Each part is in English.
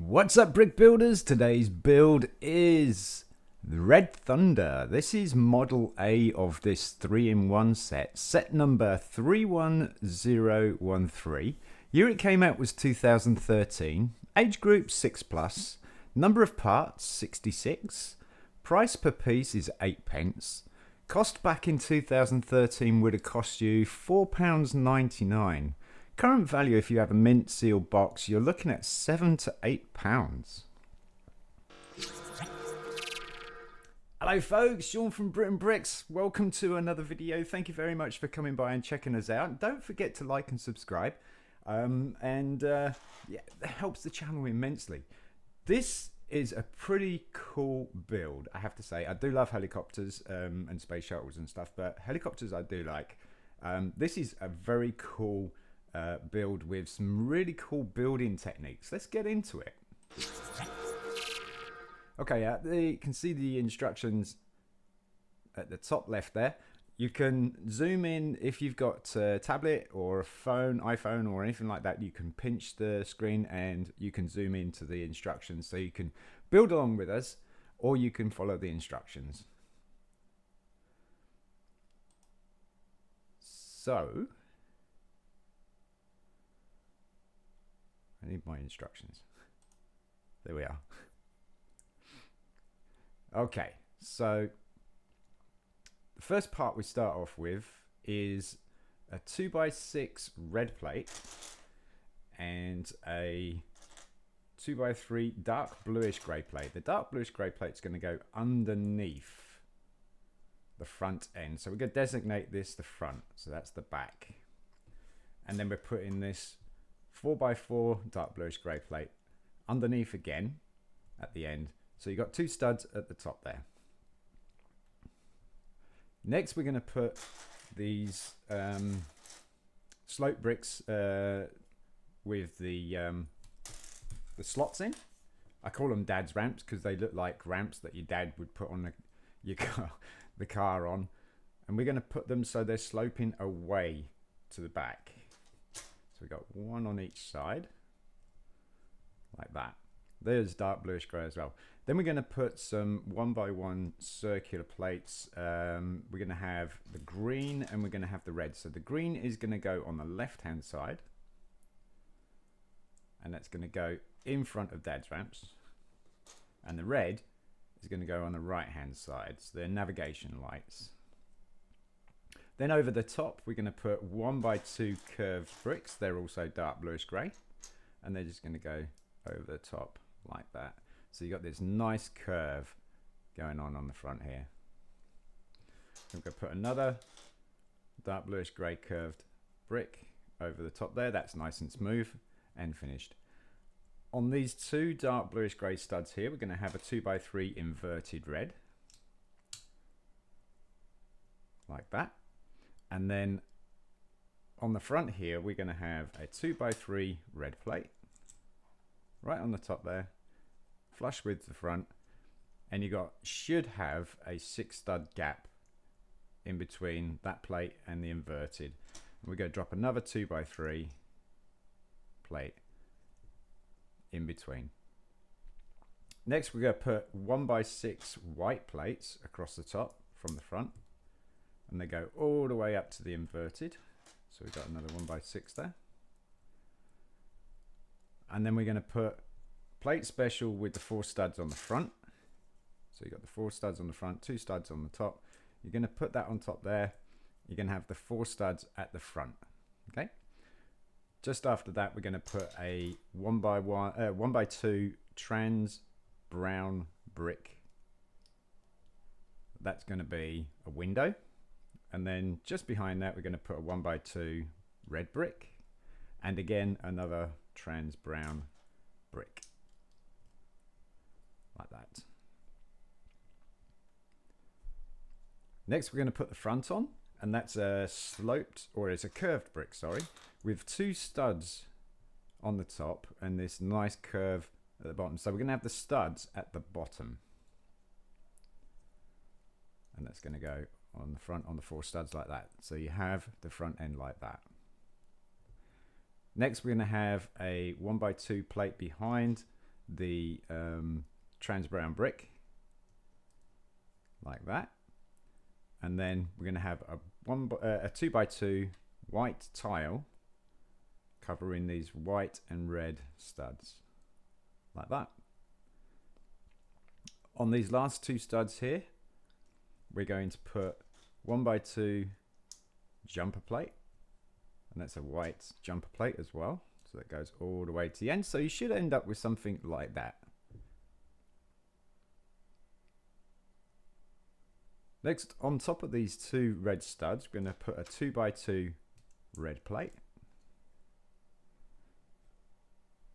What's up, brick builders? Today's build is the Red Thunder. This is model A of this 3-in-1 set, set number 31013. Year it came out was 2013, age group 6+, number of parts 66, price per piece is 8p. Cost back in 2013 would have cost you £4.99. Current value, if you have a mint sealed box, you're looking at £7 to £8. Hello folks, Sean from BRIT'N Bricks. Welcome to another video. Thank you very much for coming by and checking us out. Don't forget to like and subscribe. Yeah, that helps the channel immensely. This is a pretty cool build, I have to say. I do love helicopters and space shuttles and stuff, but helicopters I do like. This is a very cool build with some really cool building techniques. Let's get into it. Okay, you can see the instructions at the top left there. You can zoom in if you've got a tablet or a phone, iPhone or anything like that. You can pinch the screen and you can zoom into the instructions, so you can build along with us or you can follow the instructions. So I need my instructions. There we are. Okay, so the first part we start off with is a 2x6 red plate and a 2x3 dark bluish grey plate. The dark bluish grey plate is going to go underneath the front end. So we're going to designate this the front. So that's the back. And then we're putting this 4x4 dark bluish grey plate underneath again at the end. So you've got two studs at the top there. Next we're going to put these slope bricks with the slots in. I call them dad's ramps because they look like ramps that your dad would put on the car on. And we're going to put them so they're sloping away to the back. So we've got one on each side, like that. There's dark bluish grey as well. Then we're going to put some 1x1 circular plates. We're going to have the green and we're going to have the red. So the green is going to go on the left-hand side. And that's going to go in front of Dad's ramps. And the red is going to go on the right-hand side. So they're navigation lights. Then over the top, we're going to put 1x2 curved bricks. They're also dark bluish grey. And they're just going to go over the top like that. So you've got this nice curve going on the front here. We're going to put another dark bluish grey curved brick over the top there. That's nice and smooth and finished. On these two dark bluish grey studs here, we're going to have a 2x3 inverted red. Like that. And then on the front here, we're going to have a 2x3 red plate. Right on the top there, flush with the front, and you should have a 6 stud gap in between that plate and the inverted. And we're going to drop another 2x3 plate in between. Next, we're going to put 1x6 white plates across the top from the front, and they go all the way up to the inverted. So we've got another 1x6 there. And then we're going to put plate special with the 4 studs on the front. So you've got the 4 studs on the front, 2 studs on the top. You're going to put that on top there. You're going to have the 4 studs at the front. Okay. Just after that, we're going to put a 1x2 trans brown brick. That's going to be a window. And then just behind that, we're going to put a 1x2 red brick. And again, another trans brown brick like that. Next we're going to put the front on, and that's a sloped, or it's a curved brick, sorry, with 2 studs on the top and this nice curve at the bottom. So we're going to have the studs at the bottom, and that's going to go on the front on the 4 studs like that. So you have the front end like that. Next, we're going to have a 1x2 plate behind the trans brown brick like that, and then we're going to have a 2x2 white tile covering these white and red studs like that. On these last two studs here, we're going to put 1x2 jumper plate, and that's a white jumper plate as well, so that goes all the way to the end. So you should end up with something like that. Next, on top of these two red studs, we're going to put a 2x2 red plate.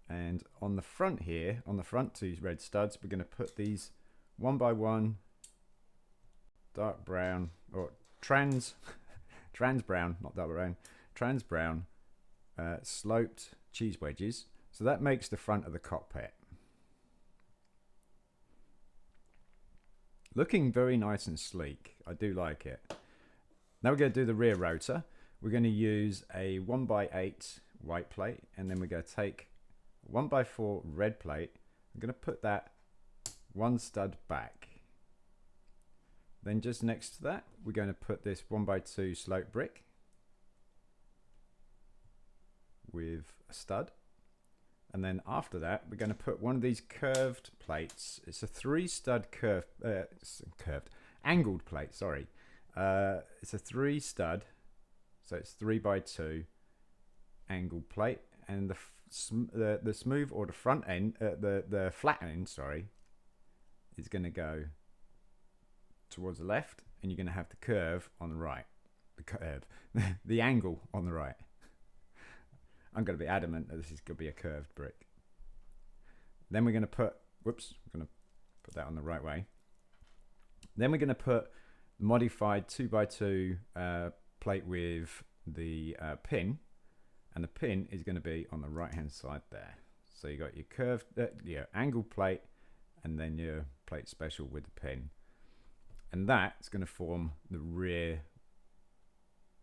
And on the front here, on the front two red studs, we're going to put these 1x1 dark brown, or trans brown, not dark brown, trans brown sloped cheese wedges. So that makes the front of the cockpit. Looking very nice and sleek. I do like it. Now we're going to do the rear rotor. We're going to use a 1x8 white plate, and then we're going to take 1x4 red plate. I'm going to put that one stud back. Then just next to that, we're going to put this 1x2 slope brick with a stud. And then after that, we're going to put one of these curved plates. It's a 3-stud angled plate, sorry. It's a 3-stud, so it's 3x2 angled plate. And the smooth, or the front end, the flat end, sorry, is going to go towards the left, and you're going to have the curve on the right. The curve, the angle on the right. I'm going to be adamant that this is going to be a curved brick. Then we're going to put, whoops, I'm going to put that on the right way. Then we're going to put modified 2x2 plate with the pin, and the pin is going to be on the right hand side there. So you got your curved, your angled plate, and then your plate special with the pin, and that's going to form the rear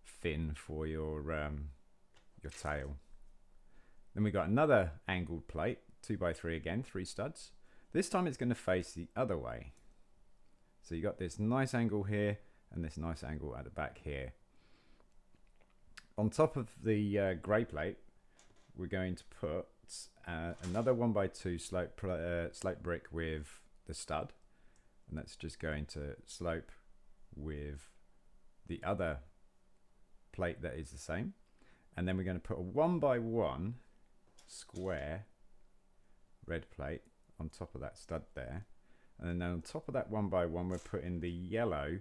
fin for your tail. Then we got another angled plate, 2x3 again, 3 studs. This time it's going to face the other way. So you got this nice angle here and this nice angle at the back here. On top of the grey plate, we're going to put another 1x2 slope brick with the stud, and that's just going to slope with the other plate that is the same. And then we're going to put a 1x1 square red plate on top of that stud there, and then on top of that 1x1 we're putting the yellow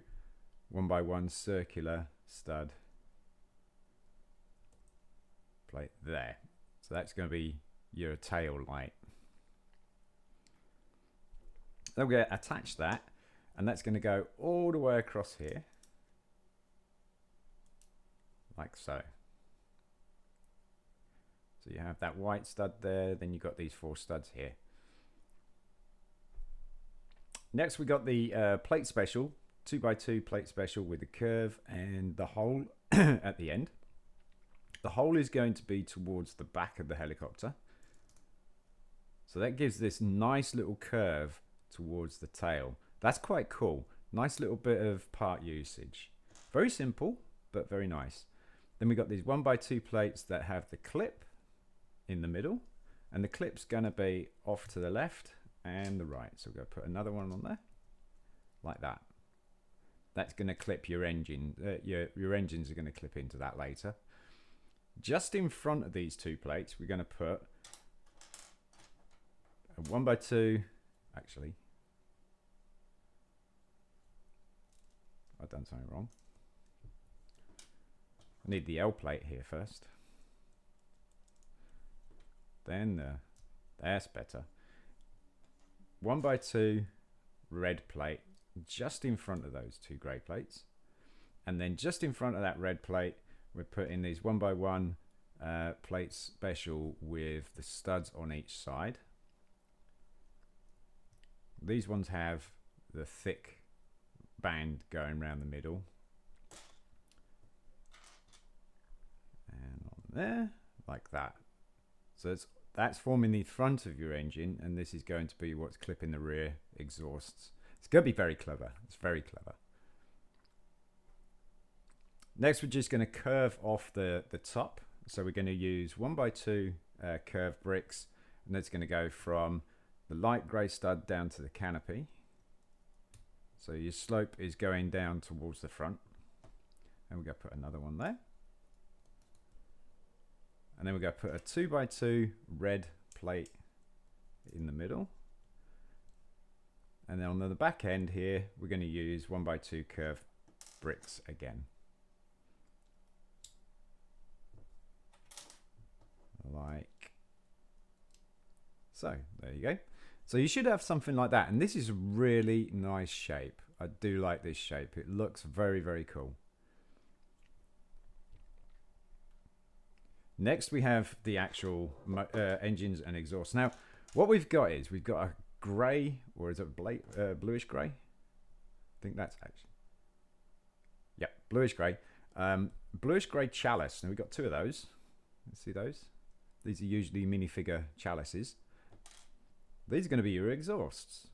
1x1 circular stud plate there. So that's going to be your tail light. Then we're going to attach that, and that's going to go all the way across here like so. So you have that white stud there, then you've got these 4 studs here. Next we got the plate special, 2x2 plate special with the curve and the hole at the end. The hole is going to be towards the back of the helicopter. So that gives this nice little curve towards the tail. That's quite cool. Nice little bit of part usage. Very simple, but very nice. Then we got these 1x2 plates that have the clip in the middle, and the clip's going to be off to the left and the right. So we're going to put another one on there like that. That's going to clip your engine. Your engines are going to clip into that later. Just in front of these 2 plates, we're going to put a 1x2. Actually, I've done something wrong. I need the L plate here first. Then that's better. 1x2 red plate just in front of those 2 grey plates, and then just in front of that red plate we're putting these 1x1 plates special with the studs on each side. These ones have the thick band going around the middle, and on there like that. So it's that's forming the front of your engine, and this is going to be what's clipping the rear exhausts. It's going to be very clever. It's very clever. Next, we're just going to curve off the top. So we're going to use 1x2 curved bricks, and that's going to go from the light grey stud down to the canopy. So your slope is going down towards the front. And we're going to put another one there. And then we're going to put a 2x2 red plate in the middle. And then on the back end here, we're going to use 1x2 curved bricks again. Like so. There you go. So you should have something like that. And this is a really nice shape. I do like this shape. It looks very, very cool. Next, we have the actual engines and exhausts. Now, what we've got is we've got a grey, or is it bluish grey? I think that's actually, yeah, bluish grey. Bluish grey chalice. Now we've got two of those. Let's see those. These are usually minifigure chalices. These are going to be your exhausts.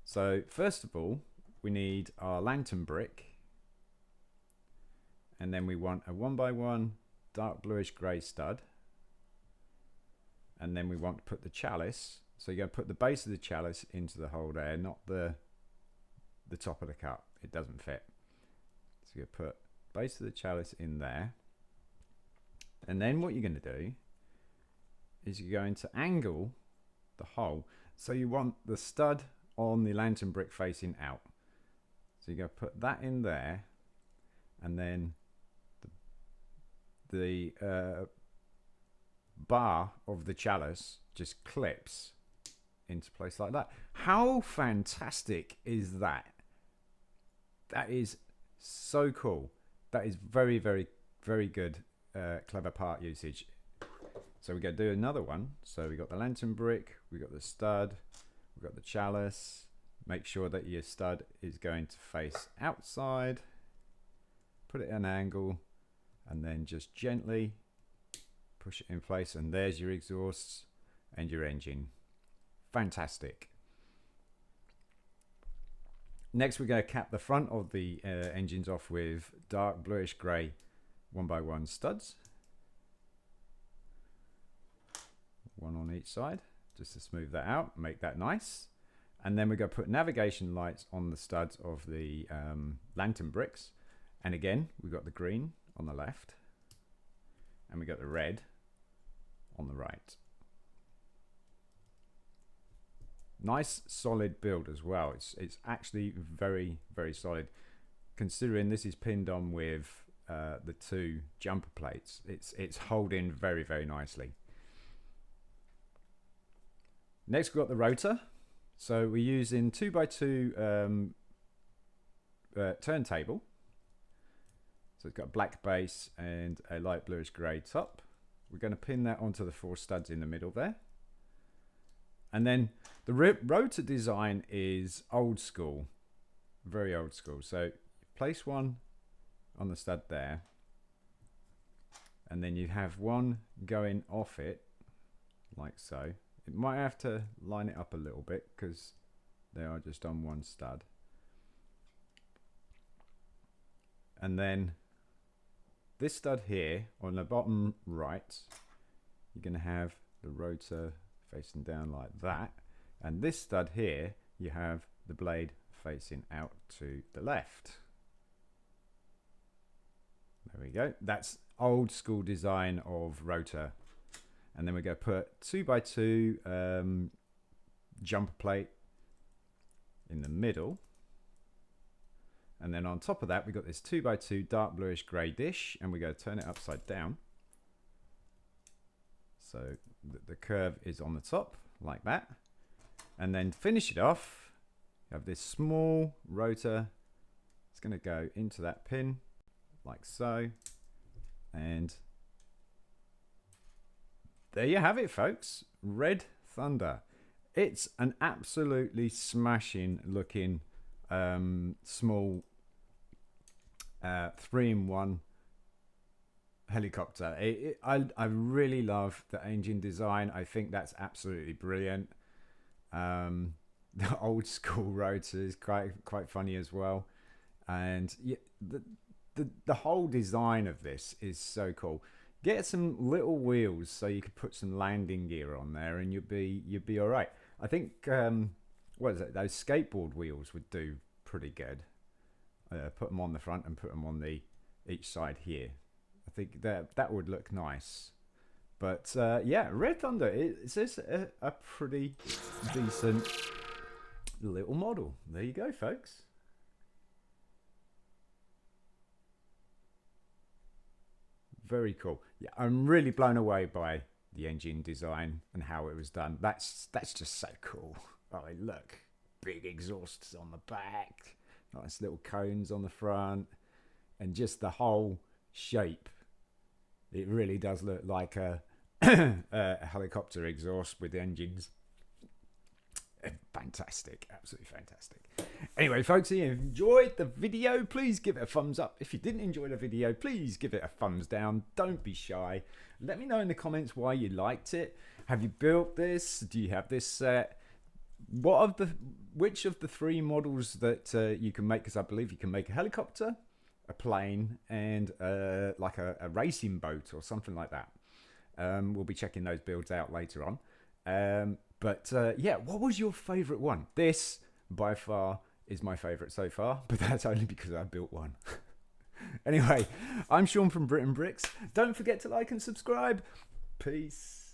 So first of all, we need our lantern brick, and then we want a 1x1 dark bluish grey stud, and then we want to put the chalice. So you're going to put the base of the chalice into the hole there, not the top of the cup. It doesn't fit. So you put base of the chalice in there, and then what you're going to do is you're going to angle the hole. So you want the stud on the lantern brick facing out. So you're going to put that in there, and then the bar of the chalice just clips into place like that. How fantastic is that? That is so cool. That is very, very, very good, clever part usage. So we're going to do another one. So we got the lantern brick, we got the stud, we got the chalice. Make sure that your stud is going to face outside. Put it at an angle, and then just gently push it in place, and there's your exhausts and your engine. Fantastic. Next, we're going to cap the front of the engines off with dark bluish grey 1x1 studs. One on each side, just to smooth that out, make that nice. And then we're going to put navigation lights on the studs of the lantern bricks. And again, we've got the green on the left, and we got the red on the right. Nice solid build as well. It's actually very, very solid, considering this is pinned on with the two jumper plates. It's holding very, very nicely. Next, we've got the rotor. So we're using 2x2 turntable. So it's got a black base and a light bluish grey top. We're going to pin that onto the 4 studs in the middle there. And then the rotor design is old school, very old school. So place one on the stud there, and then you have one going off it like so. It might have to line it up a little bit because they are just on one stud. And then this stud here on the bottom right, you're going to have the rotor facing down like that. And this stud here, you have the blade facing out to the left. There we go. That's old school design of rotor. And then we're going to put 2x2 jumper plate in the middle. And then on top of that, we've got this 2x2 dark bluish grey dish, and we're going to turn it upside down. So the curve is on the top, like that. And then finish it off, you have this small rotor. It's going to go into that pin, like so. And there you have it, folks. Red Thunder. It's an absolutely smashing looking small 3-in-1 helicopter. I really love the engine design. I think that's absolutely brilliant. The old school rotor is quite funny as well, and yeah, the whole design of this is so cool. Get some little wheels so you could put some landing gear on there, and you'd be all right. I think what is it? Those skateboard wheels would do pretty good. Put them on the front and put them on the each side here. I think that would look nice. But yeah, Red Thunder is a pretty decent little model. There you go, folks. Very cool. Yeah, I'm really blown away by the engine design and how it was done. That's just so cool. Oh, look, big exhausts on the back, nice little cones on the front, and just the whole shape. It really does look like a helicopter exhaust with engines. Fantastic, absolutely fantastic. Anyway, folks, if you enjoyed the video, please give it a thumbs up. If you didn't enjoy the video, please give it a thumbs down. Don't be shy. Let me know in the comments why you liked it. Have you built this? Do you have this set? Which of the three models that you can make? Because I believe you can make a helicopter, a plane, and like a racing boat or something like that. We'll be checking those builds out later on. But yeah, what was your favorite one? This by far is my favorite so far, but that's only because I built one. Anyway, I'm Sean from BRIT'N Bricks. Don't forget to like and subscribe. Peace.